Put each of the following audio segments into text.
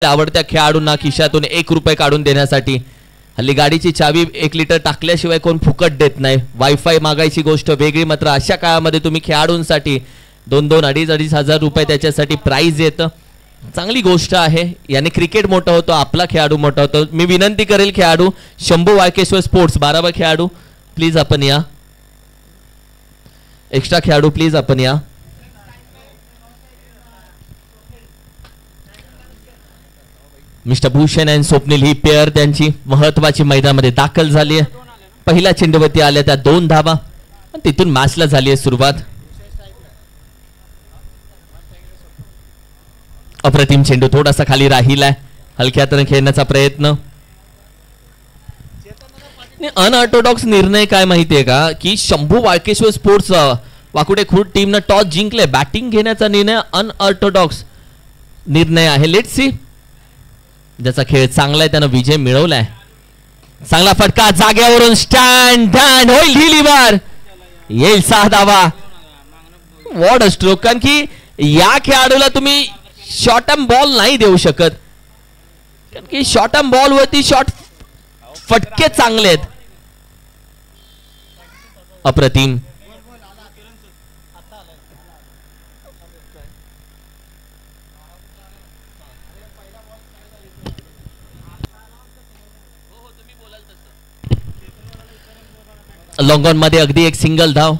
आवडत्या खेळाडूंना खिशातून 1 रुपये काढून देण्यासाठी. हल्ली गाडीची चावी 1 लिटर टाकल्याशिवाय कोण फुकट देत नाही. वायफाय मागायची गोष्ट वेगळी, मात्र अशा काळामध्ये तुम्ही खेळाडूंसाठी 2-2, 2,500 हजार रुपये त्याच्यासाठी प्राइज येतं. चांगली गोष्ट आहे. याने क्रिकेट मोठा होतो, आपला खेळाडू मोठा होतो. मी विनंती करेल खेळाडू शंभू वाळकेश्वर स्पोर्ट्स 12वा खेळाडू प्लीज आपण या. एक्स्ट्रा खेळाडू प्लीज आपण या. Mister Bhushan and Swapnil he pair त्यांची महत्वाची मैदानामध्ये दाखल झाली आहे. पहिल्या चेंडूवरती आल्या त्या 2 धावा, तिथून मॅचला झाली आहे सुरुवात. अप्रतिम चेंडू थोडासा खाली राहिलाय. हलक्या हाताने खेळण्याचा प्रयत्न. अनऑर्थोडॉक्स निर्णय काय माहितीये का की शंभू वाळकेश्वर स्पोर्ट्स वाकुडे खुर्द टीमनं टॉस जिंकले. बॅटिंग घेण्याचा निर्णय अनऑर्थोडॉक्स निर्णय आहे. Let's see. ज्याचा खेळ चांगला आहे त्यानं विजय मिळवलाय. चांगला फटका जागेवरून स्टँड डॅन होईल डिलिव्हर येईल 6 धावा. What a stroke. कारण की या खेळाडूला तुम्ही शॉर्ट टर्म बॉल नाही देऊ शकत, कारण की शॉर्ट टर्म बॉल वरती शॉर्ट फटके चांगले आहेत. अप्रतिम. लॉंग ऑन मध्ये अगदी एक सिंगल धाव.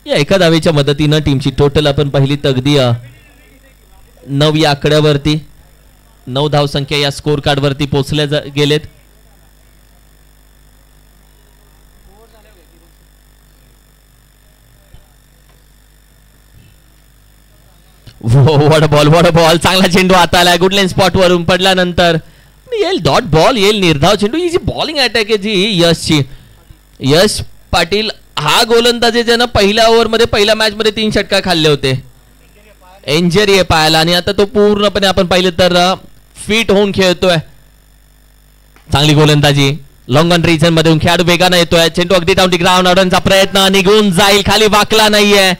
या एका धावेच्या मदतीनं टीमची टोटल आपण पाहिली तर अगदी 9 या आकड्यावरती 9 धाव संख्या या स्कोर कार्ड वरती पोहोचल्या गेलेत. What ball. चांगला चेंडू आता आलाय. गुडलेन स्पॉट वरून पडल्यानंतर येईल डॉट बॉल, येईल निर्धाव चेंडू. ही जी बॉलिंग अटॅक आहे जी यशची. यश पाटील हा गोलंदाज आहे ज्यानं पहिल्या ओव्हरमध्ये पहिल्या मॅच मध्ये 3 षटकार खाल्ले होते. इंजरी आहे पायाला आणि आता तो पूर्णपणे आपण पाहिलं तर फिट होऊन खेळतोय. चांगली गोलंदाजी. लॉंग ऑन रिजन मध्ये खेळाडू वेगानं येतोय. चेंडू अगदी डाऊन दी ग्राउंड आउटचा प्रयत्न निघून जाईल. खाली वाकला नाहीये,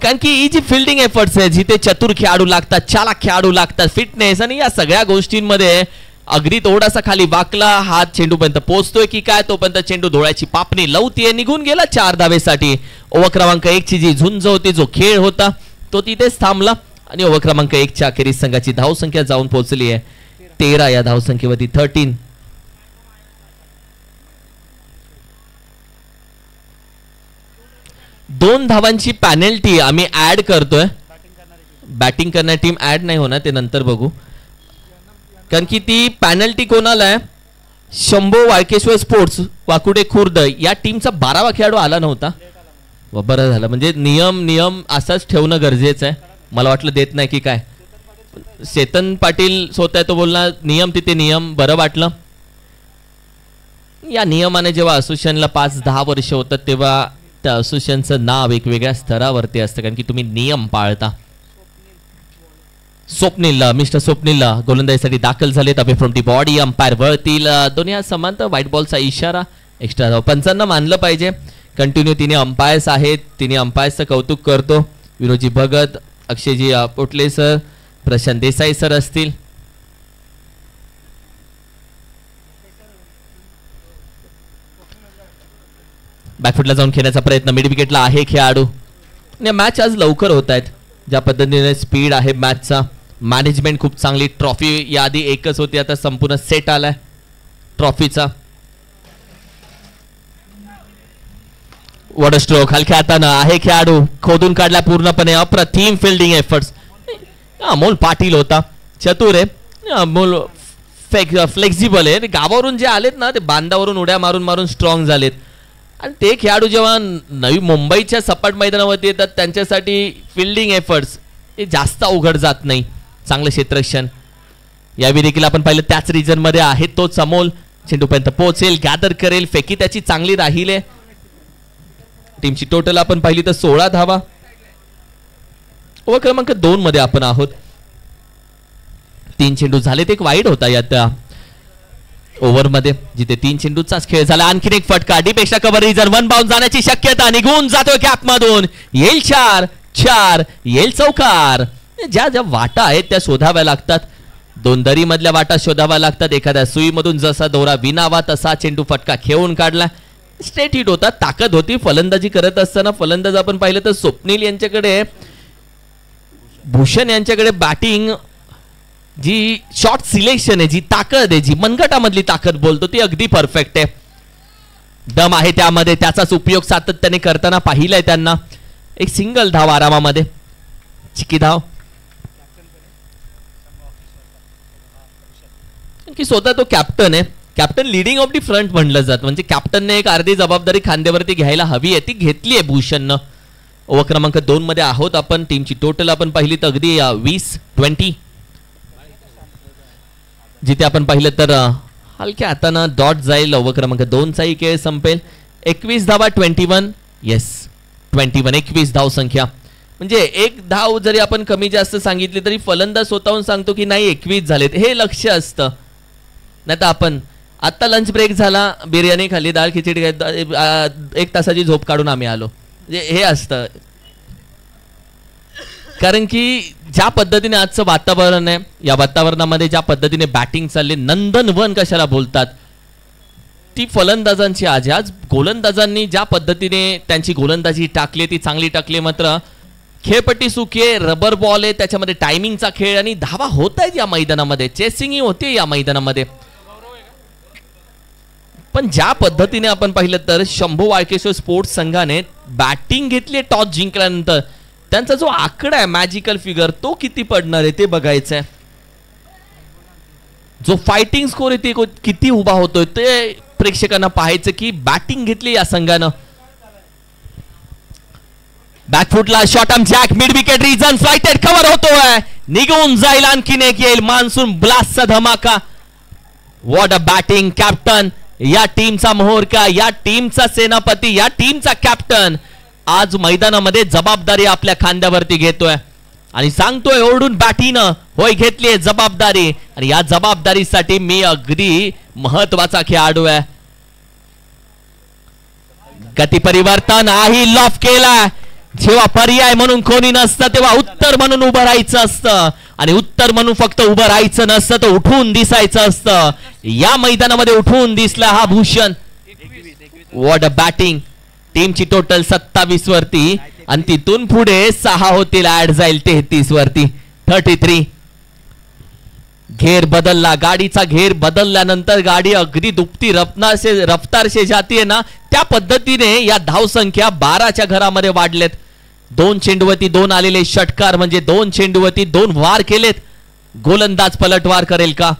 कारण की ही जी फिल्डिंग एफर्ट्स आहे जिथे चतुर खेळाडू लागतात, चालाक खेळाडू लागतात, फिटनेस आणि या सगळ्या गोष्टींमध्ये अगदी थोडासा खाली वाकला हात चेंडूपर्यंत पोहोचतोय की काय तोपर्यंत चेंडू डोळ्याची पापणी लावतीये. निघून गेला 4 धावेसाठी. ओव्हर क्रमांक 1 ची जी झुंज होती, जो खेळ होता तो तिथेच थांबला आणि ओव्हर क्रमांक 1 च्या अखेरीस संघाची धावसंख्या जाऊन पोहोचली आहे 13. या धावसंख्येवरती 13. दोन धावांची पॅनल्टी आम्ही ऍड करतोय. बॅटिंग करणारी टीम ऍड नाही होणार, ते नंतर बघू. कारण की ती पॅनल्टी कोणाला आहे? शंभू वाळकेश्वर स्पोर्ट्स वाकुडे खुर्द या टीमचा 12वा खेळाडू आला नव्हता. बरं झालं, म्हणजे नियम असाच ठेवणं गरजेचं आहे. मला वाटलं देत नाही की काय. चेतन पाटील स्वतः तो बोलला नियम तिथे नियम. बरं वाटलं. या नियमाने जेव्हा असोसिएशनला 5-10 वर्ष होतात तेव्हा त्या असोसिएशनचं नाव वेगवेगळ्या स्तरावरती असतं, कारण की तुम्ही नियम पाळता. स्वप्नील, मिस्टर स्वप्नील गोलंदाजीसाठी दाखल झालेत. Away from the body umpire वळतील. दोन्ही समांतर व्हाईट बॉलचा इशारा. एक्स्ट्रा धाव. पंचांना मानलं पाहिजे. कंटिन्यू तिने अंपायर्स आहेत. तिने अंपायर्सचं कौतुक करतो. विनोदजी भगत, अक्षयजी पोटले सर, प्रशांत देसाई सर असतील. बॅकफुटला जाऊन खेळण्याचा प्रयत्न. मिड विकेटला आहे खेळाडू. मॅच आज लवकर होत आहेत. ज्या पद्धतीने स्पीड आहे मॅचचा, मॅनेजमेंट खूप चांगली. ट्रॉफी याआधी एकच होती, आता संपूर्ण सेट आलाय ट्रॉफीचा. What a stroke. हलक्या हातानं आहे खेळाडू. खोदून काढला पूर्णपणे. अप्रतिम फिल्डिंग एफर्ट्स. अमोल पाटील होता, चतुर आहे. अमोल फ्लेक्झिबल आहे. गावावरून जे आलेत ना ते बांधावरून उड्या मारून मारून स्ट्रॉंग झालेत. आणि ते खेळाडू जेव्हा नवी मुंबईच्या सपाट मैदानावरती येतात त्यांच्यासाठी फिल्डिंग एफर्ट्स हे जास्त अवघड जात नाही. चांगलं क्षेत्ररक्षण. यावेळी देखील आपण पाहिलं त्याच रिजन मध्ये आहे तोच अमोल. चेंडूपर्यंत पोहोचेल, गॅदर करेल. फेकी त्याची चांगली राहील. टीमची टोटल आपण पाहिली तर 16 धावा. ओव्हर क्रमांक 2 मध्ये आपण आहोत. 3 चेंडू झालेत. एक वाईड होता या त्या ओव्हर मध्ये जिथे 3 चेंडूचाच खेळ झाला. आणखीन एक फटका. डीपेक्षा कव्हर रिजन. 1 बाउंस जाण्याची शक्यता. निघून जातोय कॅप मधून. येईल 4. 4 येईल चौकार. ज्या ज्या वाटा आहेत त्या शोधाव्या लागतात. दोन दरी मधल्या वाटा शोधाव्या लागतात. एखाद्या सुईमधून जसा दोरा विनावा तसा चेंडू फटका खेळून काढला. स्ट्रेट हिट होता. ताकद होती. फलंदाजी करत असताना फलंदाज आपण पाहिलं तर स्वप्नील यांच्याकडे, भूषण यांच्याकडे बॅटिंग जी शॉट सिलेक्शन आहे, जी ताकद आहे, जी मनगटामधली ताकद बोलतो ती अगदी परफेक्ट आहे. दम आहे त्यामध्ये. त्याचाच उपयोग सातत्याने करताना पाहिलाय त्यांना. एक सिंगल धाव आरामामध्ये. चिकी धाव की स्वतः तो कॅप्टन आहे. Captain leading of the front म्हणलं जात. म्हणजे कॅप्टनने एक अर्धी जबाबदारी खांद्यावरती घ्यायला हवी आहे. ती घेतली आहे भूषणनं. ओव्हर क्रमांक 2 मध्ये आहोत आपण. टीमची टोटल आपण पाहिली तर अगदी 20-20, जिथे आपण पाहिलं तर हलक्या हातानं डॉट जाईल. ओव्हर क्रमांक 2 चाही खेळ संपेल. 21 धावा 21. येस 21 21 धाव संख्या. म्हणजे एक धाव जरी आपण कमी जास्त सांगितली तरी फलंदाज स्वतःहून सांगतो की नाही 21 झालेत. हे लक्ष असतं. नाही तर आपण आता लंच ब्रेक झाला, बिर्याणी खाल्ली, डाळ खिचडी, 1 तासाची झोप काढून आम्ही आलो. म्हणजे हे असतं. कारण की ज्या पद्धतीने आजचं वातावरण आहे, या वातावरणामध्ये ज्या पद्धतीने बॅटिंग चालली, नंदनवन कशाला बोलतात, ती फलंदाजांची आज गोलंदाजांनी ज्या पद्धतीने त्यांची गोलंदाजी टाकली ती चांगली टाकली. मात्र खेळपट्टी सुखी आहे. रबर बॉल आहे. त्याच्यामध्ये टायमिंगचा खेळ आणि धावा होत आहेत या मैदानामध्ये. चेसिंग ही होते या मैदानामध्ये. पण ज्या पद्धतीने आपण पाहिलं तर शंभू वाळकेश्वर स्पोर्ट्स संघाने बॅटिंग घेतली टॉस जिंकल्यानंतर, त्यांचा जो आकडा आहे मॅजिकल फिगर तो किती पडणार आहे ते बघायचं आहे. जो फायटिंग स्कोर आहे ते किती उभा होतोय ते प्रेक्षकांना पाहायचं की बॅटिंग घेतली या संघानं. बॅकफुटला short arm jab mid wicket region flighted cover होतोय. निघून जाईल. आणखीन एक येईल. मान्सून ब्लास्टचा धमाका. What a batting. कॅप्टन या टीमचा मोहरका, या टीमचा सेनापती, या टीमचा कॅप्टन आज मैदानामध्ये जबाबदारी आपल्या खांद्यावरती घेतोय आणि सांगतोय ओरडून बॅटीनं, होय घेतलीये जबाबदारी. आणि या जबाबदारीसाठी मी अगदी महत्वाचा खेळाडू आहे. गती परिवर्तन आही लॉफ केला. जेव्हा पर्याय म्हणून कोणी नसतं तेव्हा उत्तर म्हणून उभं राहायचं असतं. आणि उत्तर म्हणून फक्त उभं राहायचं नसतं, तर उठून दिसायचं असतं. या मैदानामध्ये उठून दिसला हा भूषण. What a batting. टीमची टोटल 27 वरती आणि तिथून पुढे 6 होतील. ऍड जाईल 33 वरती. 33. घेर बदलला. गाडीचा घेर बदलल्यानंतर गाडी अगदी दुपटी रफ्तार से जाती है ना, त्या पद्धतीने या धावसंख्या 12च्या घरामध्ये वाढलेत. 2 चेंडूवरती 2 आलेले षटकार म्हणजे 2 चेंडूवरती 2 वार केलेत. गोलंदाज पलटवार करेल का.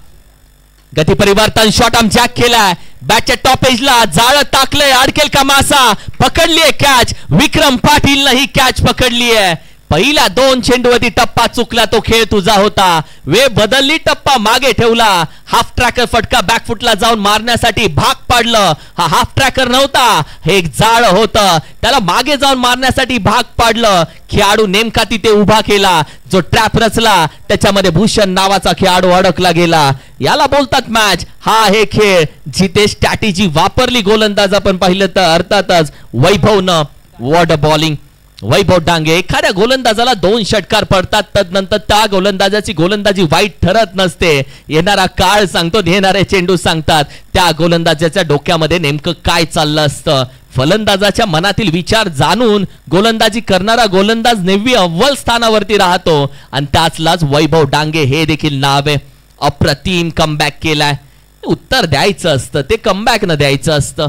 गती परिवर्तन. शॉट आर्म जॅक केलाय. बॅटच्या टॉप एजला जाळं टाकलंय. अडकेल का मासा. पकडलीये कॅच. विक्रम पाटील ही कॅच पकडलीये. पहिल्या 2 चेंडूवरती टप्पा चुकला तो खेळ तुझा होता. वेळ बदलली. टप्पा मागे ठेवला. हाफ ट्रॅकर फटका बॅकफुटला जाऊन मारण्यासाठी भाग पाडलं. हा हाफ ट्रॅकर नव्हता, हे एक जाळ होतं. त्याला मागे जाऊन मारण्यासाठी भाग पाडलं. खेळाडू नेमका तिथे उभा केला. जो ट्रॅप रचला त्याच्यामध्ये भूषण नावाचा खेळाडू अडकला गेला. याला बोलतात मॅच. हा हे खेळ जिथे स्ट्रॅटेजी वापरली गोलंदाज आपण पाहिलं तर अर्थातच वैभवनं. What a bowling. Vaibhav Dange. एखाद्या गोलंदाजाला 2 षटकार पडतात, तदनंतर त्या गोलंदाजाची गोलंदाजी वाईट ठरत नसते. येणारा काळ सांगतो, येणारे चेंडू सांगतात त्या गोलंदाजाच्या डोक्यामध्ये नेमकं काय चाललं असतं. फलंदाजाच्या मनातील विचार जाणून गोलंदाजी करणारा गोलंदाज नेहमी अव्वल स्थानावरती राहतो आणि त्याचलाच वैभव डांगे हे देखील नाव आहे. अप्रतिम कमबॅक केलाय. उत्तर द्यायचं असतं, ते कमबॅक न द्यायचं असतं,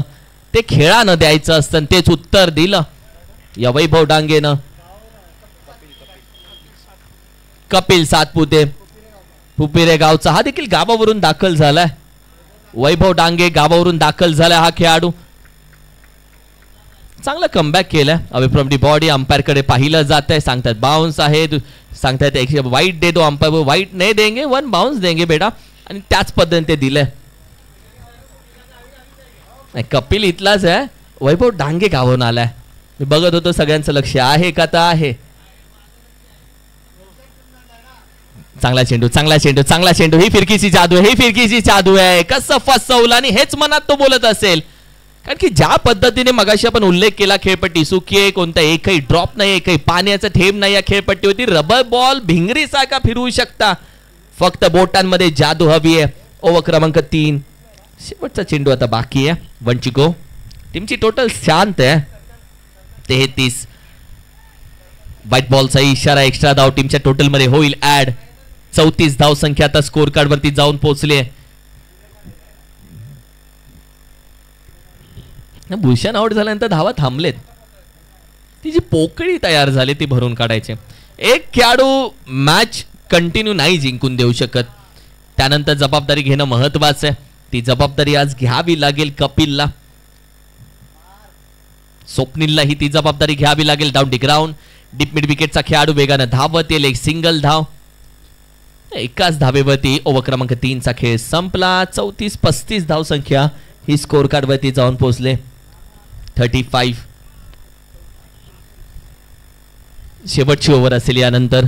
ते खेळानं द्यायचं असतं. तेच उत्तर दिलं या वैभव डांगेनं. कपिल सातपुते पुपिरे गावचा हा देखील गावावरून दाखल झालाय. वैभव डांगे गावावरून दाखल झालाय हा खेळाडू. चांगला कमबॅक केलाय. Away from the body. Umpire कडे पाहिलं जात आहे. सांगतात बाउन्स आहे. सांगतात एक वाईट दे दो. अंपायर वाईट नाही देंगे, 1 बाउन्स देंगे बेटा. आणि त्याच पद्धतीने ते दिलंय. कपिल इथलाच आहे. वैभव डांगे गावावरून आलाय. मी बघत होतो सगळ्यांचं लक्ष आहे का तर आहे. चांगला चेंडू, चांगला चेंडू, चांगला चेंडू. ही फिरकीची जादू आहे, ही फिरकीची जादू आहे. कसं फसवलं आणि हेच मनात तो बोलत असेल. कारण की ज्या पद्धतीने मगाशी आपण उल्लेख केला खेळपट्टी सुकी आहे, कोणता एकही ड्रॉप नाही, एकही पाण्याचा थेंब नाही या खेळपट्टीवरती. रबर बॉल भिंगरीसारखा फिरवू शकता, फक्त बोटांमध्ये जादू हवी आहे. ओव्हर क्रमांक 3, शेवटचा चेंडू आता बाकी आहे. 1 to go. टीमची टोटल शांत आहे 33. व्हाईट बॉलचा इशारा, एक्स्ट्रा धाव टीमच्या टोटल मध्ये होईल ऍड. 34 धाव संख्या आता स्कोर कार्ड वरती जाऊन पोहोचली आहे. भूषण आउट झाल्यानंतर धावा थांबलेत, ती जी पोकळी तयार झाली ती भरून काढायचे. एक खेळाडू मॅच कंटिन्यू नाही जिंकून देऊ शकत, त्यानंतर जबाबदारी घेणं महत्वाचं आहे. ती जबाबदारी आज घ्यावी लागेल कपिलला, स्वप्नीलला ही ती जबाबदारी घ्यावी लागेल. Down the ground, deep mid विकेटचा खेळाडू वेगानं धावत येईल. एक सिंगल धाव, एकाच धावेवरती ओव्हर क्रमांक 3 चा खेळ संपला. 34-35 धाव संख्या ही स्कोर कार्ड वरती जाऊन पोहोचले. 35 शेवटची ओव्हर असेल यानंतर.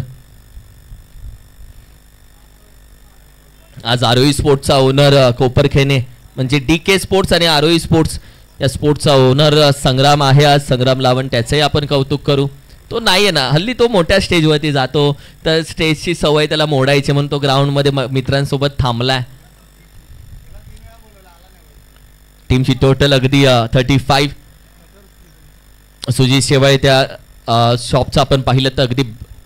आज आरोही स्पोर्ट्सचा ओनर कोपरखेने म्हणजे DK स्पोर्ट्स आणि आरोही स्पोर्ट्स या स्पोर्ट्सचा ओनर संग्राम आहे. आज संग्राम लावण, त्याचंही आपण कौतुक करू. तो नाहीये ना हल्ली, तो मोठ्या स्टेजवरती जातो तर स्टेजची सवय त्याला मोडायची म्हणून तो ग्राउंडमध्ये मित्रांसोबत थांबलाय. टीमची टोटल अगदी 35. सुजित शेवाळे त्या शॉपचा आपण पाहिलं तर अगदी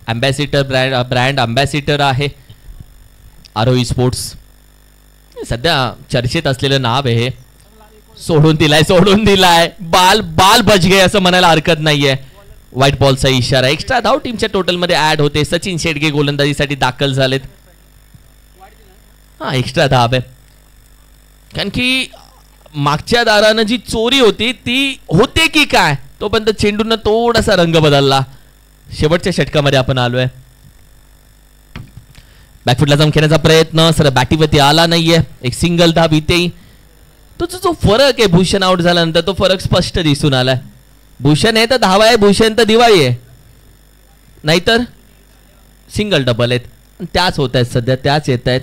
अँबॅसिडर ब्रँड अँबॅसिडर आहे आरोही स्पोर्ट्स. सध्या चर्चेत असलेलं नाव आहे. सोडून दिलाय बाल बच गए असं म्हणायला हरकत नाहीये. व्हाईट बॉलचा इशारा, एक्स्ट्रा धाव टीमच्या टोटल मध्ये ऍड होते. सचिन शेडगे गोलंदाजीसाठी दाखल झालेत. हा एक्स्ट्रा धाव आहे, कारण की मागच्या दारानं जी चोरी होती ती होते की काय, तोपर्यंत चेंडून थोडासा रंग बदलला. शेवटच्या षटकामध्ये आपण आलोय. बॅकफुटला जाऊन खेळण्याचा प्रयत्न, सर बॅटीवरती आला नाहीये. एक सिंगल धाव इथेही. तो जो फरक आहे भूषण आउट झाल्यानंतर, तो फरक स्पष्ट दिसून आलाय. भूषण आहे तर धावा आहे, भूषण तर दिवाळी आहे, नाहीतर सिंगल डबल आहेत. त्याच होत आहेत सध्या, त्याच येत आहेत.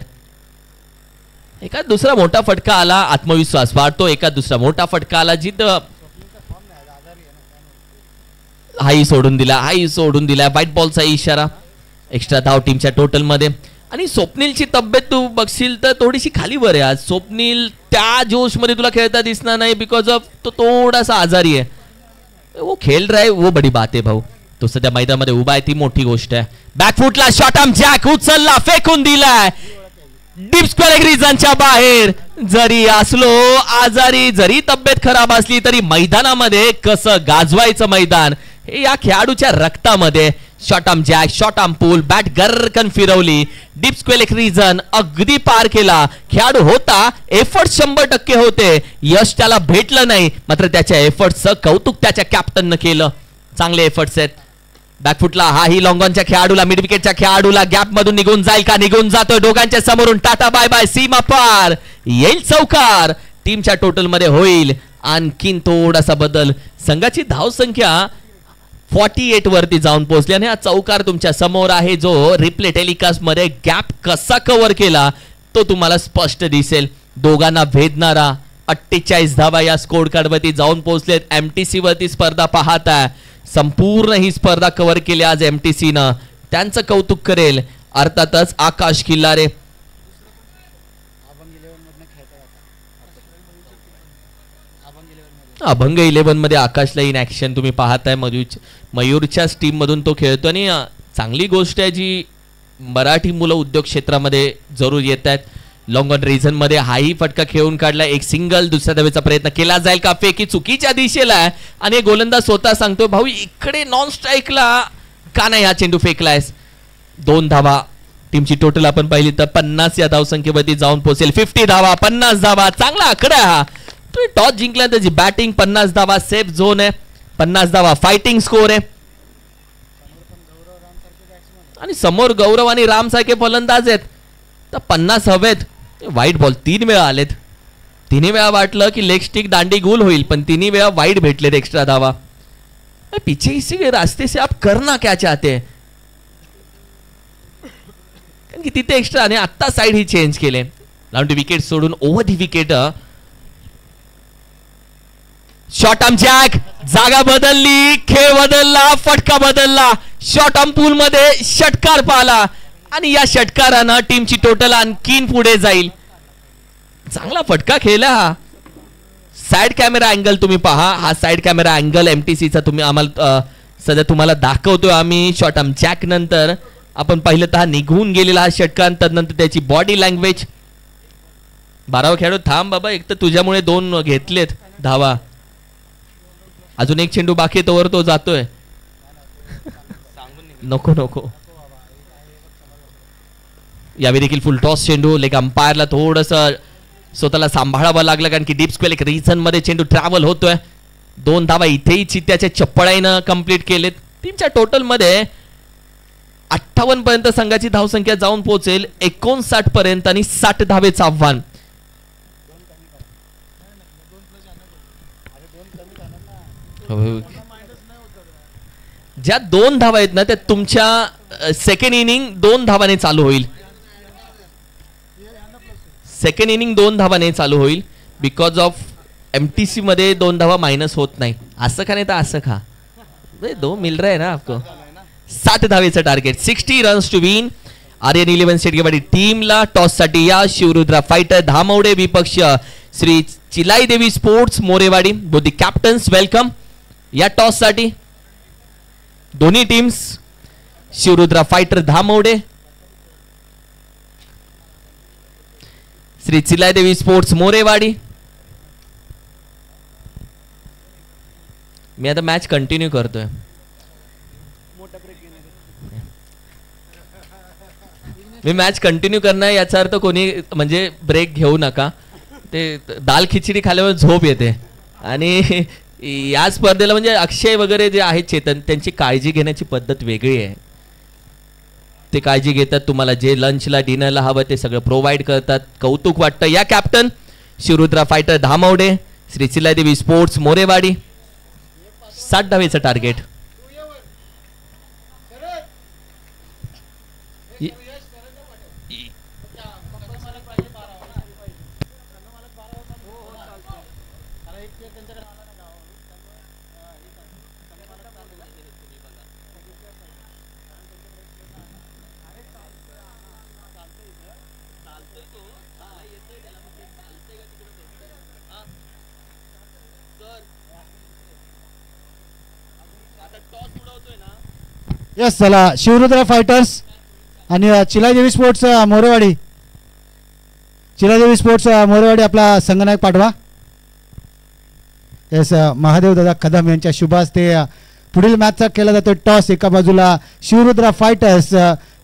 एका दुसरा मोठा फटका आला, आत्मविश्वास वाढतो. एका दुसरा मोठा फटका आला, जिथं हाई सोडून दिला. व्हाईट बॉलचा इशारा, एक्स्ट्रा धाव टीमच्या टोटल मध्ये. आणि स्वप्नीलची तब्येत तू बघशील तर थोडीशी खाली वर आहे आज. स्वप्नील त्या जोश मध्ये तुला खेळता दिसणार नाही, बिकॉज ऑफ तो थोडासा आजारी आहे. वो खेल रहा है वो बड़ी बात है भाऊ. तो सध्या मैदानामध्ये उभा आहे ती मोठी गोष्ट आहे. बॅकफुटला शॉट आर्म जॅक उचलला, फेकून दिलाय डीप स्क्वेअर रिजनच्या बाहेर. जरी असलो आजारी, जरी तब्येत खराब असली तरी मैदानामध्ये कसं गाजवायचं मैदान हे या खेळाडूच्या रक्तामध्ये. Short arm jab, short arm pull, bat गरकन फिरवली, डीप स्क्वेअर रिजन अगदी पार केला. खेळाडू होता, एफर्ट 100% होते, यश त्याला भेटलं नाही, मात्र त्याच्या एफर्ट्सचं कौतुक त्याच्या कॅप्टननं केलं. चांगले एफर्ट्स आहेत. बॅकफुटला हाही लॉंगॉनच्या खेळाडूला, मिड विकेटच्या खेळाडूला गॅप मधून निघून जाईल का, निघून जातोय. दोघांच्या समोरून टाटा बाय बाय, सीमा पार, येईल चौकार. टीमच्या टोटल मध्ये होईल आणखीन थोडासा बदल. संघाची धाव संख्या 48 वरती जाऊन पोहोचली आणि हा चौकार तुमच्या समोर आहे, जो रिप्ले टेलिकास्ट मध्ये गॅप कसा कव्हर केला तो तुम्हाला स्पष्ट दिसेल. दोघांना भेदणारा 48 धावा या स्कोर कार्ड वरती जाऊन पोहोचलेत. MTC वरती स्पर्धा पाहताय, संपूर्ण ही स्पर्धा कव्हर केली आज MTC न, त्यांचं कौतुक करेल अर्थातच आकाश खिल्लारे. अभंग 11 मध्ये आकाशला इन ऍक्शन तुम्ही पाहताय. मयूरच्याच टीम मधून तो खेळतो आणि चांगली गोष्ट आहे जी मराठी मुलं उद्योग क्षेत्रामध्ये जरूर येत आहेत. लॉंग ऑन रिझन मध्ये हाही फटका खेळून काढला. एक सिंगल, दुसऱ्या धावेचा प्रयत्न केला जाईल का, फेकी चुकीच्या दिशेला आहे आणि गोलंदाज स्वतः सांगतो भाऊ इकडे नॉन स्ट्राईकला का नाही हा चेंडू फेकलायस. 2 धावा टीमची टोटल आपण पाहिली तर 50 या धावसंख्येवरती जाऊन पोहोचेल. 50 धावा, 50 धावा, चांगला आकडा हा. तुम्ही टॉस जिंकला त्याची बॅटिंग, 50 धावा, सेफ झोन आहे, 50 धावा फायटिंग स्कोर आहे. आणि समोर गौरव आणि राम सारखे फलंदाज आहेत तर 50 हवेत. वाईट बॉल 3 वेळा आलेत. 3 वेळा वाटलं की लेग स्टिक दांडी गुल होईल, पण 3 वेळा वाईट भेटलेत एक्स्ट्रा धावा. पीछे इसी रास्ते से आप करना क्या चाहते हैं, कारण की तिथे एक्स्ट्रा आणि आता साइड ही चेंज केले. लावून विकेट सोडून ओव्हर दी विकेट शॉर्ट आर्म जॅक, जागा बदलली, खेळ बदलला, फटका बदलला. शॉर्ट आर्म पूल मध्ये षटकार पाहिला आणि या षटकारानं टीमची टोटल आणखीन पुढे जाईल. चांगला फटका खेळला हा. साइड कॅमेरा अँगल तुम्ही पहा. हा साइड कॅमेरा अँगल एमटीसीचा तुम्ही आम्हाला सध्या तुम्हाला दाखवतोय आम्ही. शॉर्ट आर्म जॅक नंतर आपण पाहिलं तर हा निघून गेलेला हा षटकार, त्यानंतर त्याची बॉडी लँग्वेज. 12वा खेळाडू थांब बाबा, एक तर तुझ्यामुळे 2 घेतलेत धावा, अजून एक चेंडू बाकी तोवर तो जातोय. नको नको. यावेळी देखील फुल टॉस चेंडू. लेग अंपायरला थोडस स्वतःला सांभाळावं लागलं, कारण की डीप स्क्वेअर एक रिझन मध्ये चेंडू ट्रॅव्हल होतोय. 2 धावा इथेही चित्त्याच्या चप्पळाईनं कंप्लीट केलेत. टीमच्या टोटल मध्ये 58 पर्यंत संघाची धावसंख्या जाऊन पोहोचेल 59 पर्यंत आणि 60 धावेचं आव्हान. ज्या 2 धावा आहेत ना त्या तुमच्या सेकंड इनिंग 2 धावाने चालू होईल. सेकंड इनिंग 2 धावाने चालू होईल. बिकॉज ऑफ एमटीसी मध्ये 2 धावा मायनस होत नाही. असं का नाही तर असं खा. 2 मिल रहा है ना आपको. 60 धावेचं target. 60 runs to win. Aryan 11 state kabaddi टीमला टॉस साठी या शिवरुद्रा फायटर धामवडे विपक्ष Shri Chilai Devi sports Morewadi. Both the captains welcome या टॉस साठी. दोन्ही teams Shivrudra fighter Dhamwade, Shri Chilai Devi sports Morewadi. मी आता मॅच कंटिन्यू करतोय. मी मॅच कंटिन्यू करणार याचा अर्थ कोणी म्हणजे ब्रेक घेऊ नका. ते दाल खिचडी खाल्यावर झोप येते आणि या स्पर्धेला म्हणजे अक्षय वगैरे जे आहेत चेतन, त्यांची काळजी घेण्याची पद्धत वेगळी आहे. ते काळजी घेतात. तुम्हाला जे लंचला डिनरला हवं ते सगळं प्रोव्हाइड करतात. कौतुक वाटतं. या captain शिवरुद्रा fighter Dhamwade, Shri Chilai Devi sports Morewadi. 60 धावेचं टार्गेट. यस, चला शिवरुद्रा फायटर्स आणि चिलादेवी स्पोर्ट्स मोरेवाडी. चिलादेवी स्पोर्ट्स मोरेवाडी आपला संघनायक पाठवा. यस, महादेव दादा कदम यांच्या शुभ हस्ते पुढील मॅचचा केला जातो टॉस. एका बाजूला शिवरुद्रा फायटर्स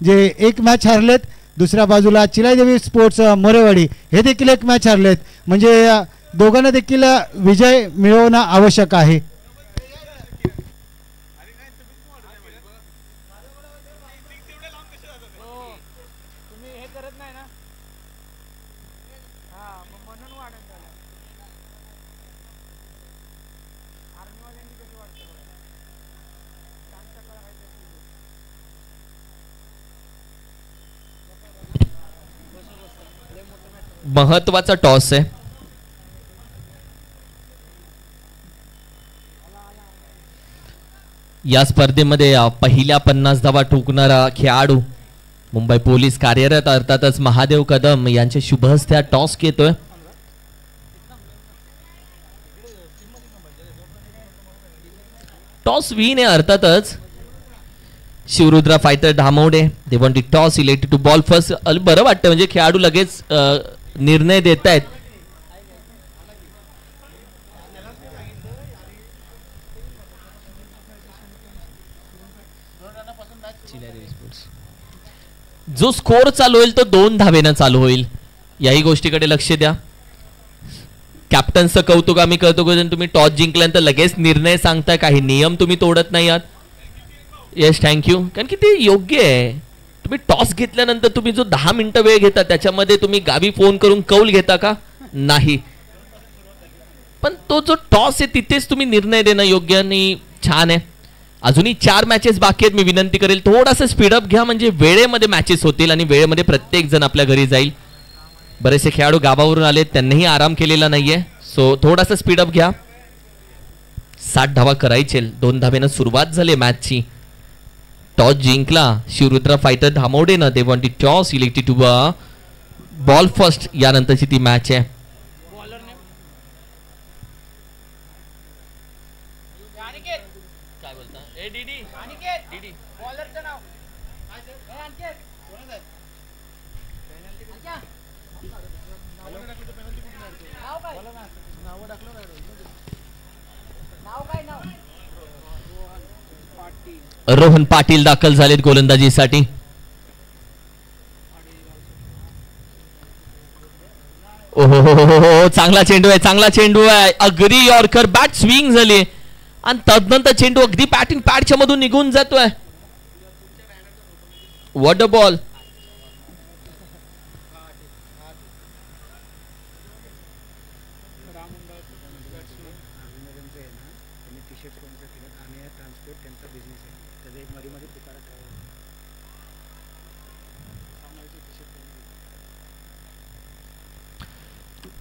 जे एक मॅच हरलेत, दुसऱ्या बाजूला चिलादेवी स्पोर्ट्स मोरेवाडी हे देखील एक मॅच हरलेत. म्हणजे दोघांना देखील विजय मिळवणं आवश्यक आहे. महत्वाचा टॉस आहे. या स्पर्धेमध्ये पहिल्या 50 धावा ठोकणारा खेळाडू मुंबई पोलीस कार्यरत अर्थातच महादेव कदम यांच्या शुभ हस्ते टॉस घेतोय. टॉस विन आहे अर्थातच Shivrudra fighter Dhamwade. They won the toss, elected to bowl first. बरं वाटतं म्हणजे खेळाडू लगेच निर्णय देत आहेत. जो स्कोर चालू होईल तो 2 धावेनं चालू होईल. याही गोष्टीकडे लक्ष द्या. कॅप्टनचं कौतुक आम्ही करतो की तुम्ही टॉस जिंकल्यानंतर लगेच निर्णय सांगताय, काही नियम तुम्ही तोडत नाही आहात. Yes, thank you. कारण की ते योग्य आहे. तुम्ही टॉस घेतल्यानंतर तुम्ही जो 10 मिनिटं वेळ घेता त्याच्यामध्ये तुम्ही गावी फोन करून कौल घेता का? नाही. पण तो जो टॉस आहे तिथेच तुम्ही निर्णय देणं योग्य आणि छान आहे. अजूनही 4 मॅचेस बाकी आहेत. मी विनंती करेल थोडासा स्पीडअप घ्या, म्हणजे वेळेमध्ये मॅचेस होतील आणि वेळेमध्ये प्रत्येक जण आपल्या घरी जाईल. बरेचसे खेळाडू गावावरून आले, त्यांनीही आराम केलेला नाहीये. सो थोडासा स्पीडअप घ्या. 60 धावा करायचे. 2 धावेनं सुरुवात झाली मॅचची. टॉस जिंकला शिवरुद्र फायटर धामोडेनं. They won toss elected to bowl first. यानंतरची ती मॅच आहे. रोहन पाटील दाखल झालेत गोलंदाजीसाठी. ओहो चांगला चेंडू आहे, चांगला चेंडू आहे. अगदी यॉर्कर बॅट स्विंग झाली आणि तदनंतर चेंडू अगदी बॅटिंग पॅडच्या मधून निघून जातोय. What a ball.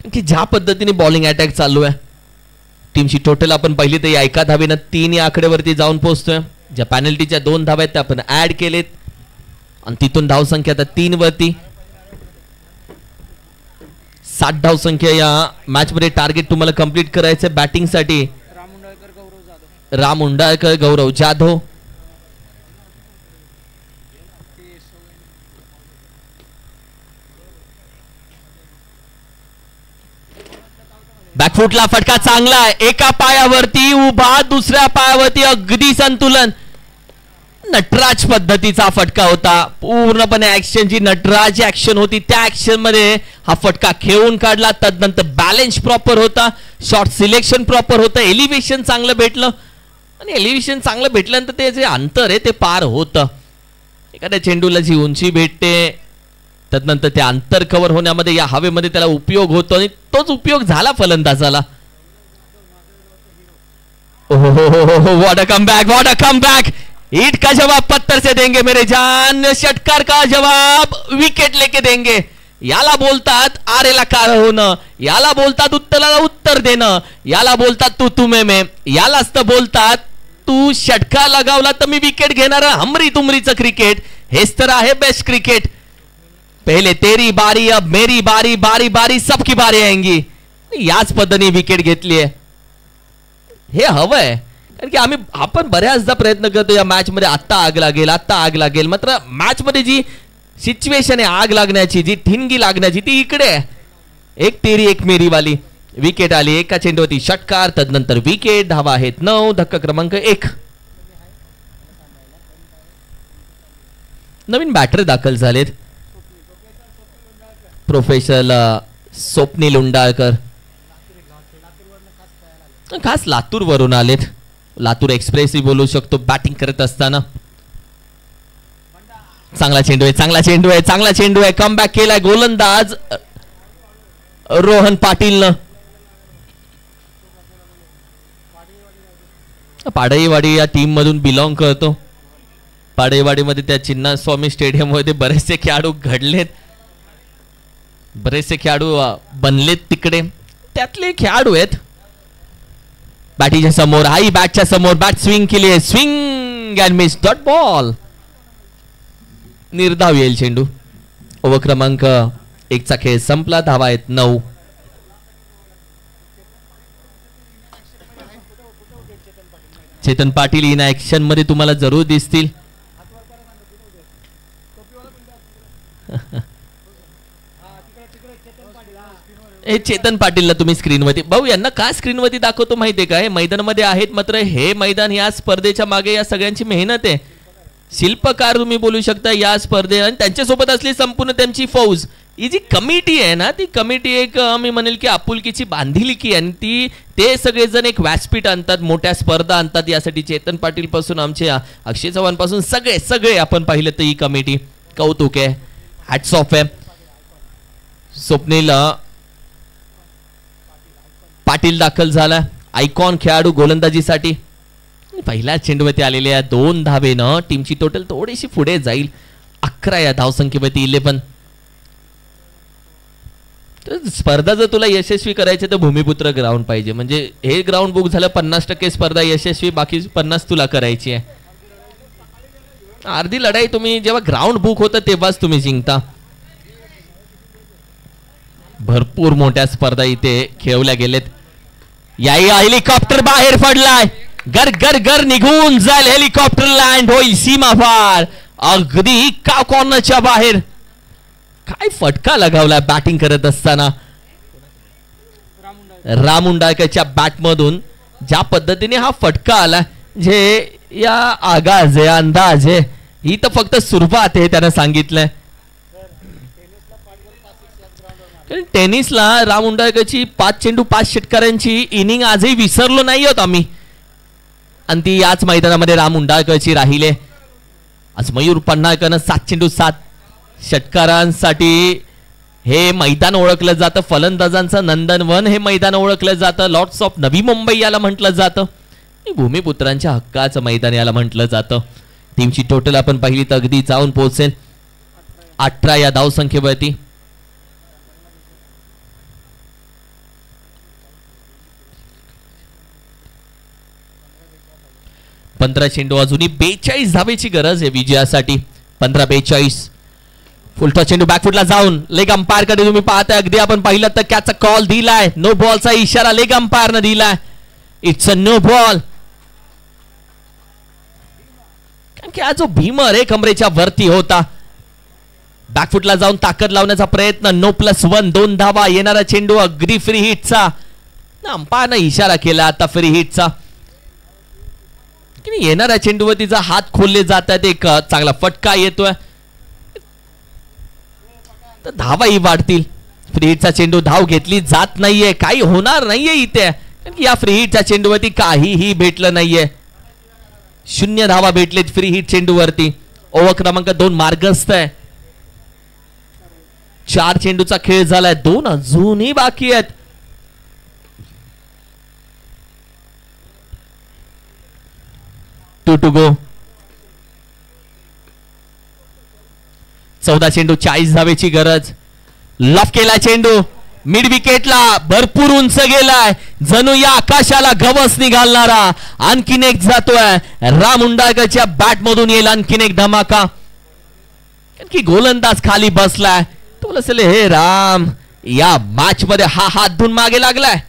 की ज्या पद्धतीने बॉलिंग अटॅक चालू आहे टीमची टोटल आपण पहिली तर एका धावेनं 3 या आकड्यावरती जाऊन पोहोचतोय. ज्या पॅनल्टीच्या 2 धाव्या आहेत त्या आपण ऍड केलेत आणि तिथून धावसंख्या आता 3 वरती. 60 धावसंख्या या मॅच मध्ये टार्गेट तुम्हाला कंप्लीट करायचं बॅटिंग साठी. राम उंडाळकर गौरव जाधव. बॅकफुटला फटका चांगला आहे. एका पायावरती उभा, दुसऱ्या पायावरती अगदी संतुलन. नटराज पद्धतीचा फटका होता. पूर्णपणे ऍक्शन जी नटराज ऍक्शन होती त्या ऍक्शन मध्ये हा फटका खेळून काढला. तदनंतर बॅलन्स प्रॉपर होता, शॉट सिलेक्शन प्रॉपर होतं, एलिव्हेशन चांगलं भेटलं आणि एलिव्हेशन चांगलं भेटल्यानंतर ते जे अंतर आहे ते पार होतं. एखाद्या चेंडूला जी उंची भेटते तदनंतर ते अंतर कव्हर होण्यामध्ये या हवेमध्ये त्याला उपयोग होतो आणि तोच उपयोग झाला फलंदाजाला. ओहो what a comeback, what a comeback. Hit का जवाब पत्थर से देंगे मेरे जान, षटकार का जवाब विकेट लेके देंगे. याला बोलतात आरेला काळ होणं, याला बोलतात उत्तराला उत्तर देणं, याला बोलतात तू तुम्हे में, यालाच तर बोलतात तू षटकार लगावला तर मी विकेट घेणार. हमरी तुमरीचं क्रिकेट हेच तर आहे बेस्ट क्रिकेट. पहले तेरी बारी अब मेरी बारी, बारी बारी सबकी बारी आएंगी. याच पद्धतीने विकेट घेतली आहे. हे हवंय कारण की आपण बऱ्याचदा प्रयत्न करतो या मॅच मध्ये आत्ता आग लागेल, आत्ता आग लागेल. मात्र मॅच मध्ये जी सिच्युएशन आहे आग लागण्याची, जी ठिणगी लागण्याची ती इकडे आहे. एक तेरी एक मेरी वाली विकेट आली. एका चेंडूवरती षटकार तदनंतर विकेट. धावा आहेत 9. धक्का क्रमांक 1. नवीन बॅटर दाखल झालेत. प्रोफेसर स्वप्नील उंडाळकर खास लातूर वरून आलेत. लातूर एक्सप्रेस ही बोलू शकतो बॅटिंग करत असताना. चांगला चेंडू आहे, चांगला चेंडू आहे, चांगला चेंडू आहे. कमबॅक केलाय गोलंदाज रोहन पाटीलनं. पाडईवाडी या टीम मधून बिलॉंग करतो. पाडईवाडीमध्ये त्या चिन्नास्वामी स्टेडियम मध्ये बरेचसे खेळाडू घडलेत, बरेचसे खेळाडू बनलेत तिकडे. त्यातले खेळाडू आहेत. बॅटीच्या समोर, हाई बॅटच्या समोर बॅट स्विंग केली आहे. Swing and miss, dot ball. निर्धाव येईल चेंडू. ओव्हर क्रमांक 1 चा खेळ संपला. धावा आहेत 9. चेतन पाटील इन ऍक्शन मध्ये तुम्हाला जरूर दिसतील. हे चेतन पाटीलला तुम्ही स्क्रीनवरती भाऊ यांना काय स्क्रीनवरती दाखवतो माहितीये का. हे मैदानामध्ये आहेत मात्र हे मैदान या स्पर्धेच्या मागे या सगळ्यांची मेहनत आहे. शिल्पकार तुम्ही बोलू शकता या स्पर्धे आणि त्यांच्यासोबत असली संपूर्ण त्यांची फौज. ही जी कमिटी आहे ना ती कमिटी एक मी म्हणेल की आपुलकीची बांधिलकी आणि ती ते सगळेजण एक व्यासपीठ आणतात, मोठ्या स्पर्धा आणतात. यासाठी चेतन पाटील पासून आमचे अक्षय चव्हाण पासून सगळे सगळे आपण पाहिलं तर ही कमिटी कौतुक आहे, हॅट्स ऑफ आहे. स्वप्नील पाटील दाखल झाला. आयकॉन खेळाडू गोलंदाजीसाठी. पहिल्या चेंडूवरती आलेल्या 2 धावेनं टीमची टोटल थोडीशी पुढे जाईल. 11 या धावसंख्येवरती 11. तर स्पर्धा जर तुला यशस्वी करायची तर भूमिपुत्र ग्राउंड पाहिजे. म्हणजे हे ग्राउंड बुक झालं 50% स्पर्धा यशस्वी, बाकी 50 तुला करायची आहे. अर्धी लढाई तुम्ही जेव्हा ग्राउंड बुक होतं तेव्हाच तुम्ही जिंकता. भरपूर मोठ्या स्पर्धा इथे खेळवल्या गेलेत. या हेलिकॉप्टर बाहेर पडलाय. गर गर गर निघून जाईल हेलिकॉप्टर, लँड होईल सीमा पार अगदी का कॉर्नरच्या बाहेर. काय फटका लगावलाय बॅटिंग करत असताना. राम उंडाळकरच्या बॅट मधून ज्या पद्धतीने हा फटका आला, जे या आगाज आहे, अंदाज आहे, ही तर फक्त सुरुवात आहे त्यानं सांगितलंय. टेनिसला राम उंडाळकरची 5 चेंडू 5 षटकारांची इनिंग आजही विसरलो नाही आहोत आम्ही, आणि ती याच मैदानामध्ये राम उंडाळकरची राहिले. आज मयूर पन्हाळकरनं 7 चेंडू 7 षटकारांसाठी हे मैदान ओळखलं जातं. फलंदाजांचं नंदनवन हे मैदान ओळखलं जातं. लॉर्ड्स ऑफ नवी मुंबई याला म्हटलं जातं. भूमिपुत्रांच्या हक्काचं मैदान याला म्हटलं जातं. टीमची टोटल आपण पाहिली तर अगदी जाऊन पोहोचेल 18 या धावसंख्येवरती. पंधरा चेंडू अजूनही 42 धावेची गरज आहे विजयासाठी. 15-42. फुलटॉस चेंडू बॅकफुटला जाऊन लेग अंपायर कडे तुम्ही पाहताय. अगदी आपण पाहिलं तर कॅचचा कॉल दिलाय. नो बॉलचा इशारा लेग अंपायरनं दिलाय. It's a no ball. कारण की हा जो भीमर आहे कमरेच्या वरती होता. बॅकफुटला जाऊन ताकद लावण्याचा प्रयत्न. नो +1 2 धावा. येणारा चेंडू अगदी फ्री हिटचा. अंपायरनं इशारा केला आता फ्री हिटचा. येणाऱ्या चेंडूवरतीचा हात खोलले जातात. एक चांगला फटका येतोय तर धावाही वाढतील. फ्री हिटचा चेंडू धाव घेतली जात नाहीये. काही होणार नाहीये इथे, कारण की या फ्री हिटच्या चेंडूवरती काहीही भेटलं नाहीये. 0 धावा भेटलेत फ्री हिट चेंडूवरती. ओव्हर क्रमांक 2 मार्गस्थ आहे. 4 चेंडूचा खेळ झालाय. 2 अजूनही बाकी आहेत. To go. 14 चेंडू 40 धावेची गरज. लॉफ केला चेंडू मिड विकेटला. भरपूर उंच गेलाय. जणू या आकाशाला गवस निघालणारा आणखीन एक जातोय. राम उंडाळकरच्या बॅट मधून येईल आणखीन एक धमाका. की गोलंदाज खाली बसलाय. तो असेल हे राम या मॅच मध्ये हा हात धुवून मागे लागलाय.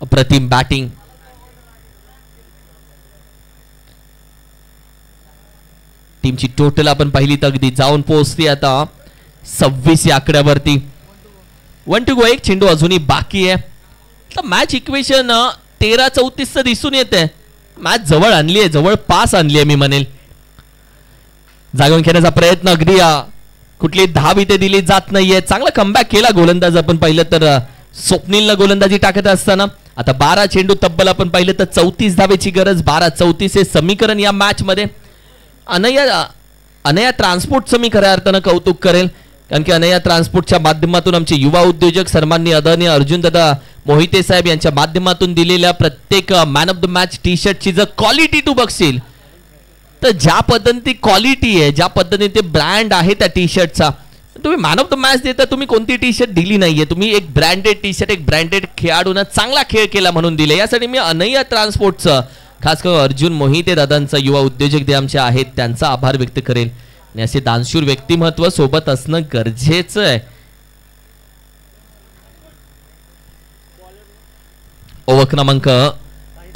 अप्रतिम बॅटिंग. टीमची टोटल आपण पाहिली तर अगदी जाऊन पोहोचते आता 26 या आकड्यावरती. 1 to go. 1 चेंडू अजूनही बाकी आहे. मॅच इक्वेशन 13-34 दिसून येते. मॅच जवळ आणली आहे, जवळपास आणली आहे मी म्हणेल. जागून खेळण्याचा प्रयत्न. अगदी कुठली धाव इथे दिली जात नाहीये. चांगला कमबॅक केला गोलंदाज आपण पाहिलं तर स्वप्नीलनं गोलंदाजी टाकत असताना. आता 12 चेंडू तब्बल आपण पाहिलं तर 34 धावेची गरज. 12-34 हे समीकरण या मॅच मध्ये. अनया ट्रान्सपोर्टचं मी खऱ्या अर्थानं कौतुक करेल, कारण की अनया ट्रान्सपोर्टच्या माध्यमातून आमचे युवा उद्योजक सन्माननीय आदरणीय अर्जुन दादा मोहिते साहेब यांच्या माध्यमातून दिलेल्या प्रत्येक man of the match T शर्टची जर क्वालिटी तू बघशील तर ज्या पद्धतीने क्वालिटी आहे, ज्या पद्धतीने ते ब्रँड आहे त्या टी शर्टचा, तुम्ही मॅन ऑफ द मॅच देता तुम्ही कोणती टी शर्ट दिली नाहीये. तुम्ही एक ब्रँडेड टी शर्ट, एक ब्रँडेड खेळाडूंना चांगला खेळ केला म्हणून दिले. यासाठी मी अनया ट्रान्सपोर्टचं खास करून अर्जुन मोहिते दादांचा युवा उद्योजक जे आमचे आहेत त्यांचा आभार व्यक्त करेल. आणि असे दानशूर व्यक्तिमत्व सोबत असणं गरजेचं आहे. ओव्हर क्रमांक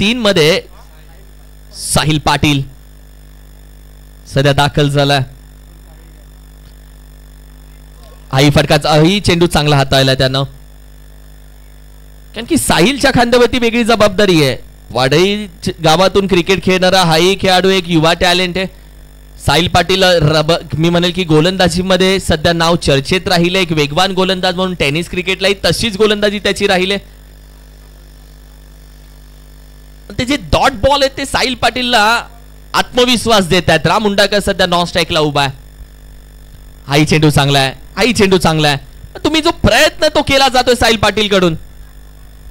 3 मध्ये साहिल पाटील सध्या दाखल झाला. हाही फटकाचाही चेंडू चांगला हाताळला त्यानं, कारण की साहिलच्या खांद्यावरती वेगळी जबाबदारी आहे. वाडई गावातून क्रिकेट खेळणारा हाही खेळाडू एक युवा टॅलेंट आहे. साहिल पाटील मी म्हणेल की गोलंदाजीमध्ये सध्या नाव चर्चेत राहिले. एक वेगवान गोलंदाज म्हणून टेनिस क्रिकेटलाही तशीच गोलंदाजी त्याची राहिले. ते जे डॉट बॉल आहेत ते साहिल पाटीलला आत्मविश्वास देत आहेत. राम उंडाळकर सध्या नॉन स्ट्राईकला उभा आहे. हाही चेंडू चांगला आहे, हाही चेंडू चांगला आहे. तुम्ही जो प्रयत्न तो केला जातोय साहिल पाटील कडून,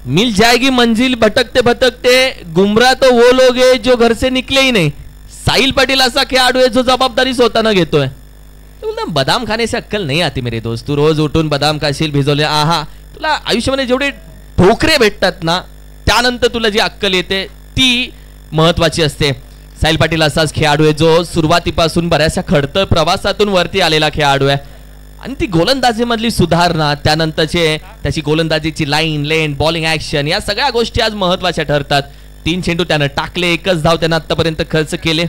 मिल जाएगी मंजिल भटकते भटकते, गुमराह तो वो लोग है जो घर से निकले ही नाही. साहिल पाटील असा खेळाडू आहे जो जबाबदारी स्वतःनं घेतोय. बदाम खाने से अक्कल नहीं आती मेरे दोस्त. तू रोज उठून बदाम खाशील भिजवले, आहा, तुला आयुष्यामध्ये जेवढे ठोकरे भेटतात ना त्यानंतर तुला जी अक्कल येते ती महत्वाची असते. साहिल पाटील असाच खेळाडू आहे जो सुरुवातीपासून बऱ्याचशा खडतर प्रवासातून वरती आलेला खेळाडू आहे. आणि ती गोलंदाजीमधली सुधारणा, त्यानंतरचे त्याची गोलंदाजीची लाईन लेंथ, बॉलिंग ऍक्शन, या सगळ्या गोष्टी आज महत्वाच्या ठरतात. 3 चेंडू त्यानं टाकले, 1च धाव त्यानं आतापर्यंत खर्च केले.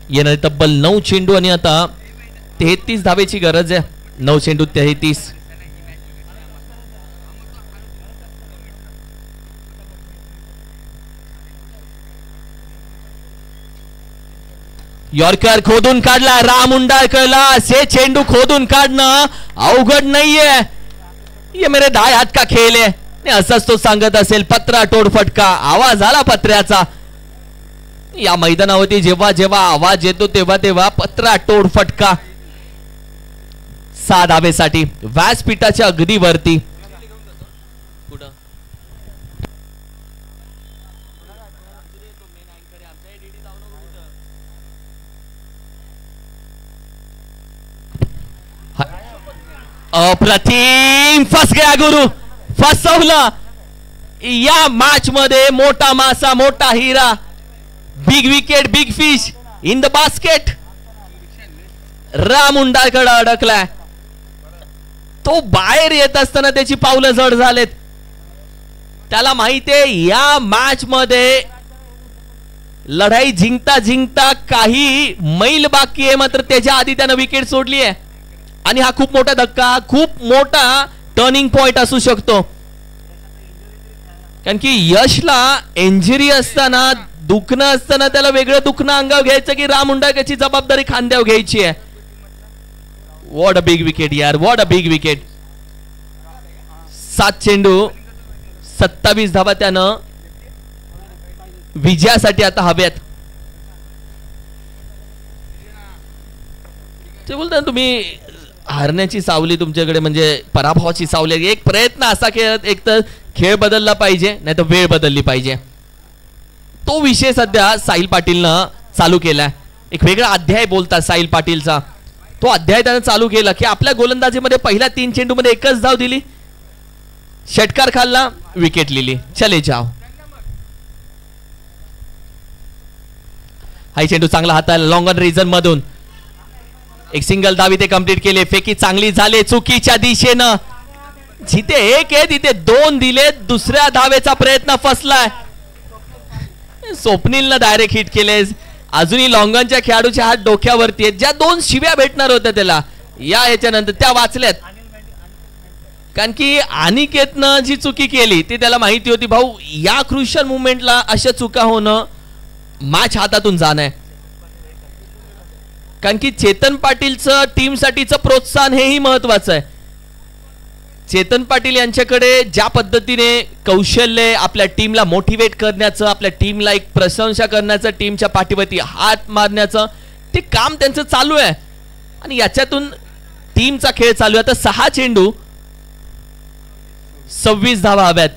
येणारे तब्बल 9 चेंडू आणि आता 33 धावेची गरज आहे. 9 चेंडू 33. यॉर्कर खोदून काढला राम उंडाळकरला. से चेंडू खोदून काढणं अवघड नाहीये. ये मेरे दाय हात का खेळ आहे. असंच तो सांगत असेल. पत्रा तोड फटका आवाज आला पत्र्याचा. या मैदानावरती जेव्हा जेव्हा आवाज येतो तेव्हा तेव्हा पत्रा तोड फटका. 6 धावेसाठी व्यासपीठाच्या अगदी वरती. अप्रतिम. फस गया गुरु, फसवलं. या मॅच मध्ये मोठा मासा मोठा हिरा, big wicket big fish in the basket. Ram Undalkar अडकलाय. तो बाहेर येत असताना त्याची पावलं जड झालेत. त्याला माहितीये या मॅच मध्ये लढाई जिंकता जिंकता काही मैल बाकी आहे, मात्र त्याच्या आधी त्यानं विकेट सोडली आहे. आणि हा खूप मोठा धक्का, खूप मोठा टर्निंग पॉइंट असू शकतो. कारण की यशला इंजुरी असताना, दुखणं असताना त्याला वेगळं दुखणं अंगावर घ्यायचं की राम उंडाळकरची जबाबदारी खांद्यावर घ्यायची आहे. व्हॉट अ बिग विकेट यार, व्हॉट अ बिग विकेट. 7 चेंडू 27 धावा त्यानं विजयासाठी आता हव्यात. ते बोलता तुम्ही हारण्याची सावली तुमच्याकडे, म्हणजे पराभवाची सावली. एक प्रयत्न असा खेळत, एक तर खेळ बदलला पाहिजे, नाही तर वेळ बदलली पाहिजे. तो विषय सध्या साहिल पाटीलनं चालू केलाय. एक वेगळा अध्याय बोलतात साहिल पाटीलचा. तो अध्याय त्यानं चालू केला की आपल्या गोलंदाजीमध्ये पहिल्या 3 चेंडू मध्ये 1च धाव दिली, षटकार खाल्ला, विकेट लिहिली, चले जाओ. हा चेंडू चांगला हाताला लॉंग ऑन रिजन मधून एक सिंगल धाव इथे कंप्लीट केले. फेकी चांगली झाले चुकीच्या दिशेनं. जिथे 1 आहे तिथे 2 दिले. दुसऱ्या धावेचा प्रयत्न फसलाय. स्वप्नीलनं डायरेक्ट हिट केले. अजूनही लॉंगॉनच्या खेळाडूचे हात डोक्यावरती आहेत. ज्या 2 शिव्या भेटणार होत्या त्याला या ह्याच्यानंतर त्या वाचल्यात. कारण की अनिकेतनं जी चुकी केली ती त्याला माहिती होती, भाऊ या क्रुशियल मुवमेंटला अशा चुका होणं मॅच हातातून जाणं आहे. कारण की चेतन पाटीलचं टीमसाठीचं प्रोत्साहन हेही महत्वाचं आहे. चेतन पाटील यांच्याकडे ज्या पद्धतीने कौशल्य, आपल्या टीमला मोटिवेट करण्याचं, आपल्या टीमला एक प्रशंसा करण्याचं, टीमच्या पाठीवरती हात मारण्याचं ते काम त्यांचं चालू आहे. आणि याच्यातून टीमचा खेळ चालू आहे. आता 6 चेंडू 26 धावा हव्यात.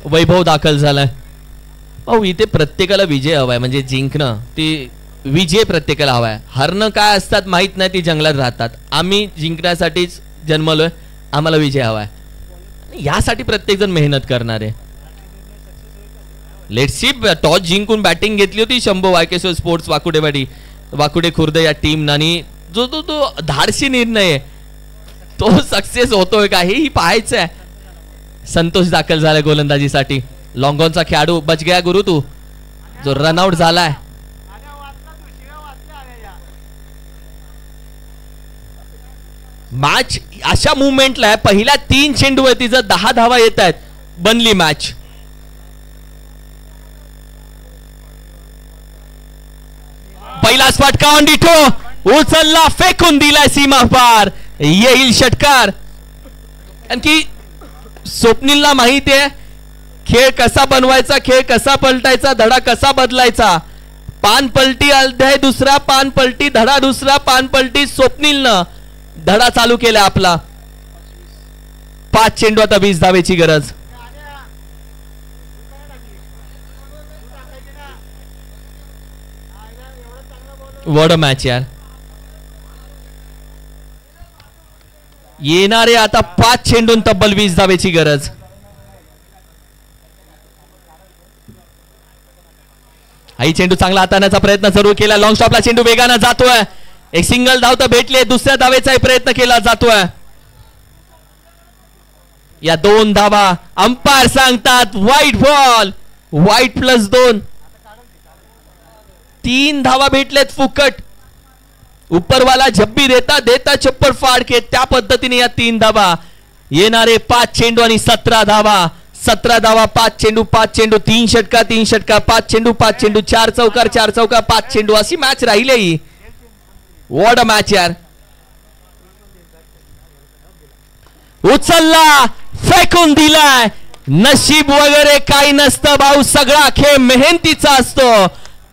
वैभव दाखल झालाय. भाऊ इथे प्रत्येकाला विजय हवाय, म्हणजे जिंकणं, ती विजय प्रत्येकाला हवाय. हरणं काय असतात माहित नाही, ती जंगलात राहतात. आम्ही जिंकण्यासाठीच जन्मलोय, आम्हाला विजय हवाय. यासाठी प्रत्येक जण मेहनत करणार आहे. Let's see. टॉस जिंकून बॅटिंग घेतली होती शंभू वायकेश्वर स्पोर्ट्स वाकुडे खुर्द या टीम, आणि जो तो धाडसी निर्णय आहे तो सक्सेस होतोय का हेही पाहायचं आहे. संतोष दाखल झालाय गोलंदाजीसाठी. लॉंगॉनचा खेळाडू बच गया गुरु तू, जो रनआउट झालाय. मॅच अशा मुवमेंटला आहे. पहिल्या 3 चेंडूवरती जर 10 धावा येत आहेत बनली मॅच. पहिलाच फटका ऑन डिठो उचलला, फेकून दिलाय सीमा पार, येईल षटकार. कारण की स्वप्नीलला माहिती आहे खेळ कसा बनवायचा, खेळ कसा पलटायचा, धडा कसा बदलायचा. पानपलटी अध्याय दुसरा, पानपलटी धडा दुसरा, पानपलटी स्वप्नीलनं धडा चालू केला आपला. 5 चेंडू आता 20 धावेची गरज. व्हॉट अ मॅच यार. येणारे आता 5 चेंडून तब्बल 20 धावेची गरज. आई चेंडू चांगला हाताळण्याचा प्रयत्न जरूर केला. लॉंग स्टॉपला चेंडू वेगानं जातोय. एक सिंगल धाव तर भेटले. दुसऱ्या धावेचा प्रयत्न केला जातोय. या 2 धावा अंपायर सांगतात वाईट बॉल. वाईट +2. 3 धावा भेटलेत फुकट. उपरवाला झप्पी देता देता चप्पल फाड के त्या पद्धतीने या 3 धावा. येणारे 5 चेंडू आणि 17 धावा. 17 धावा 5 चेंडू 5 चेंडू 3 षटका 3 षटका 5 चेंडू 5 चेंडू 4 चौकार 4 चौकार 5 चेंडू अशी मॅच राहिली ही. व्हॉट अ मॅच यार. उचलला फेकून दिलाय. नशीब वगैरे काही नसतं भाऊ. सगळा खेळ मेहनतीचा असतो.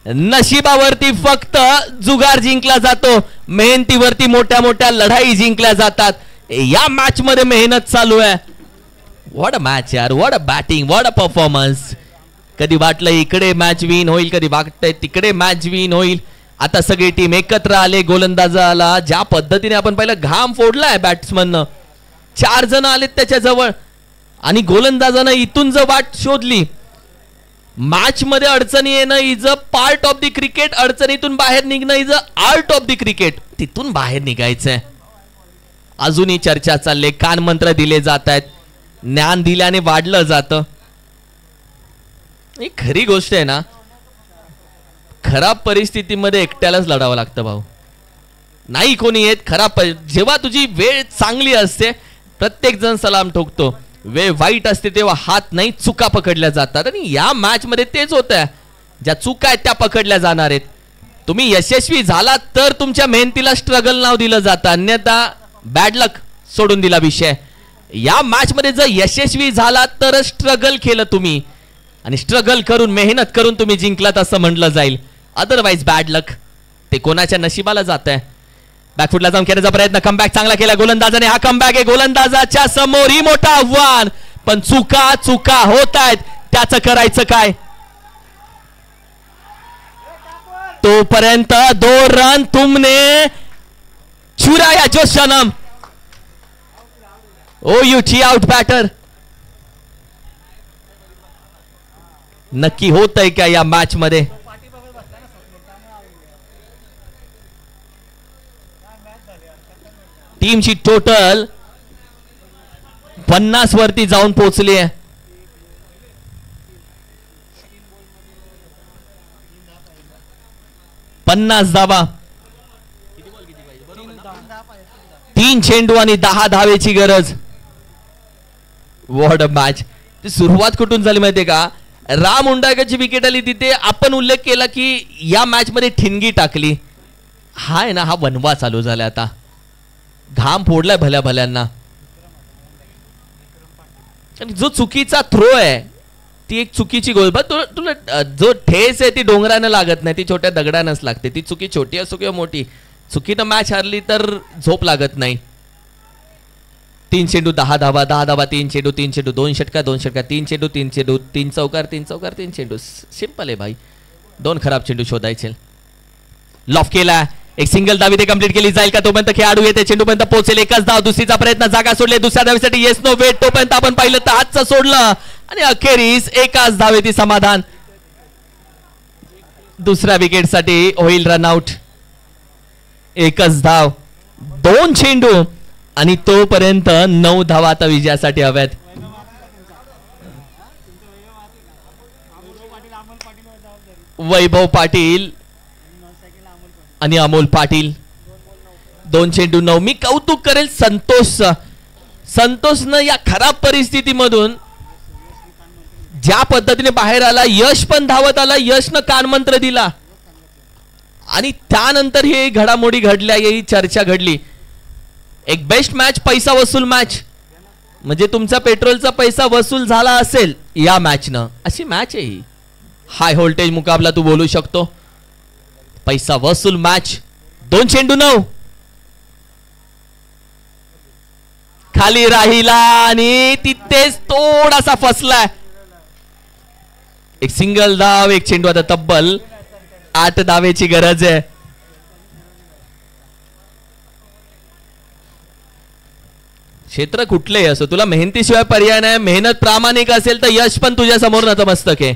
नशिबावरती फक्त जुगार जिंकला जातो. मेहनतीवरती मोठ्या मोठ्या लढाई जिंकल्या जातात. या मॅच मध्ये मेहनत चालू आहे. व्हॉट अ मॅच यार. What a batting. What a performance. कधी वाटलं इकडे मॅच विन होईल, कधी वाटतंय तिकडे मॅच विन होईल. आता सगळी टीम एकत्र आले. गोलंदाजाला ज्या पद्धतीने आपण पहिला घाम फोडलाय बॅट्समननं. 4 जण आलेत त्याच्या जवळ आणि गोलंदाजानं इथून जर वाट शोधली. मॅच मध्ये अडचणी येणं is a part of the cricket. अडचणीतून बाहेर निघणं is a art of the cricket. तिथून बाहेर निघायचंय. अजूनही चर्चा चालले. कानमंत्र दिले जात आहेत. ज्ञान दिल्याने वाढलं जातं. ही खरी गोष्ट आहे ना. खराब परिस्थितीमध्ये एकट्यालाच लढावं लागतं भाऊ. नाही कोणी येत. खराब जेव्हा तुझी वेळ चांगली असते प्रत्येक जण सलाम ठोकतो. वेळ वाईट असते तेव्हा हात नाही चुका पकडल्या जातात. आणि या मॅच मध्ये तेच होत आहे. ज्या चुका आहेत त्या पकडल्या जाणार आहेत. तुम्ही यशस्वी झालात तर तुमच्या मेहनतीला स्ट्रगल नाव दिलं जातं. अन्यथा बॅड लक सोडून दिला विषय. या मॅच मध्ये जर यशस्वी झालात तर स्ट्रगल केलं तुम्ही आणि स्ट्रगल करून मेहनत करून तुम्ही जिंकलात असं म्हटलं जाईल. अदरवाईज बॅड लक ते कोणाच्या नशिबाला जात आहे. बॅकफुटला जाऊन खेळण्याचा प्रयत्न. कमबॅक चांगला केला गोलंदाजाने. हा कमबॅक आहे. गोलंदाजाच्या समोर ही मोठं आव्हान. पण चुका चुका होत आहेत. त्याचं करायचं काय. तोपर्यंत 2 रन तुमने चुराया जो सनम. ओ यू ची आउट बॅटर. नक्की होत आहे का या मॅच मध्ये. टीमची टोटल 50 वरती जाऊन पोहोचली आहे. पन्नास धावा. 3 चेंडू आणि 10 धावेची गरज. What a match. सुरुवात कुठून झाली माहितीये का. राम उंडाळकरची विकेट आली तिथे आपण उल्लेख केला की या मॅच मध्ये ठिणगी टाकली. हा आहे ना हा वनवा चालू झाला. आता घाम फोडलाय भल्या भल्यांना. जो चुकीचा थ्रो आहे ती एक चुकीची गोल. तुला जो ठेस आहे ती डोंगरानं लागत नाही. ती छोट्या दगडानंच लागते. ती चुकी छोटी असो किंवा मोठी. चुकीनं मॅच हरली तर झोप लागत नाही. 3 चेंडू 10 धावा 10 धावा 3 चेंडू 3 चेंडू 2 षटका 2 षटका 3 चेंडू 3 चेंडू 3 चौकार 3 चौकार 3 चेंडू. सिंपल आहे भाई. 2 खराब चेंडू शोधायचे. लॉफ केला. एक सिंगल धावी ते कंप्लीट केली जाईल का. तोपर्यंत खेळाडू येते. चेंडूपर्यंत पोहोचेल. एकच धाव. दुसरीचा प्रयत्न. जागा सोडले. दुसऱ्या धावीसाठी येस नो वेट. तोपर्यंत आपण पाहिलं तर हातचं सोडलं आणि अखेरीस एकाच धावेती समाधान. दुसऱ्या विकेटसाठी होईल रनआउट. एकच धाव 2 चेंडू आणि तोपर्यंत 9 धावा आता विजयासाठी हव्यात. वैभव पाटील आणि अमोल पाटील 2 चेंडू 9. मी कौतुक करेल संतोषनं या खराब परिस्थितीमधून ज्या पद्धतीने बाहेर आला. यश पण धावत आला. यशनं कानमंत्र दिला आणि त्यानंतर हे घडामोडी घडल्या. ही चर्चा घडली. एक बेस्ट मॅच पैसा वसूल मॅच. म्हणजे तुमचा पेट्रोलचा पैसा वसूल झाला असेल या मॅचनं. अशी मॅच आहे ही. हाय व्होल्टेज मुकाबला तू बोलू शकतो. पैसा वसूल मॅच. 2 चेंडू 9 खाली राहिला आणि तिथेच थोडासा फसलाय. एक सिंगल धाव, एक चेंडू. आता तब्बल 8 धावेची गरज आहे. क्षेत्र कुठलेही असो, तुला मेहनतीशिवाय पर्याय नाही. मेहनत प्रामाणिक असेल तर यश पण तुझ्या समोर नतमस्तक आहे,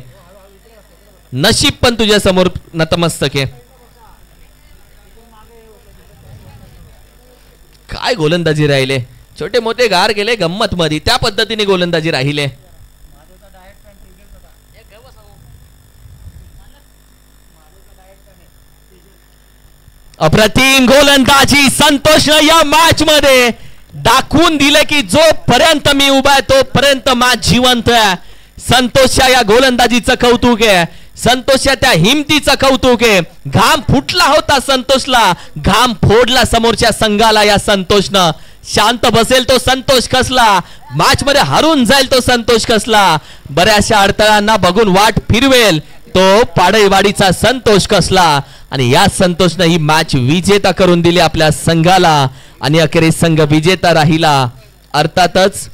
नशीब पण तुझ्या समोर नतमस्तक आहे. काय गोलंदाजी राहिले. छोटे मोठे गार गेले गंमत मध्ये, त्या पद्धतीने गोलंदाजी राहिले. अप्रतिम गोलंदाजी संतोष या मॅच मध्ये दाखवून दिले की जोपर्यंत मी उभा आहे तोपर्यंत मॅच जिवंत आहे. संतोषच्या या गोलंदाजीचं कौतुक आहे, संतोषच्या त्या हिमतीचं कौतुक आहे. घाम फुटला होता संतोषला, घाम फोडला समोरच्या संघाला या संतोषनं. शांत बसेल तो संतोष कसला, मॅच मध्ये हरून जाईल तो संतोष कसला, बऱ्याचशा अडथळ्यांना बघून वाट फिरवेल तो पाडईवाडीचा संतोष कसला. आणि या संतोषनं ही मॅच विजेता करून दिली आपल्या संघाला आणि अखेरीस संघ विजेता राहिला. अर्थातच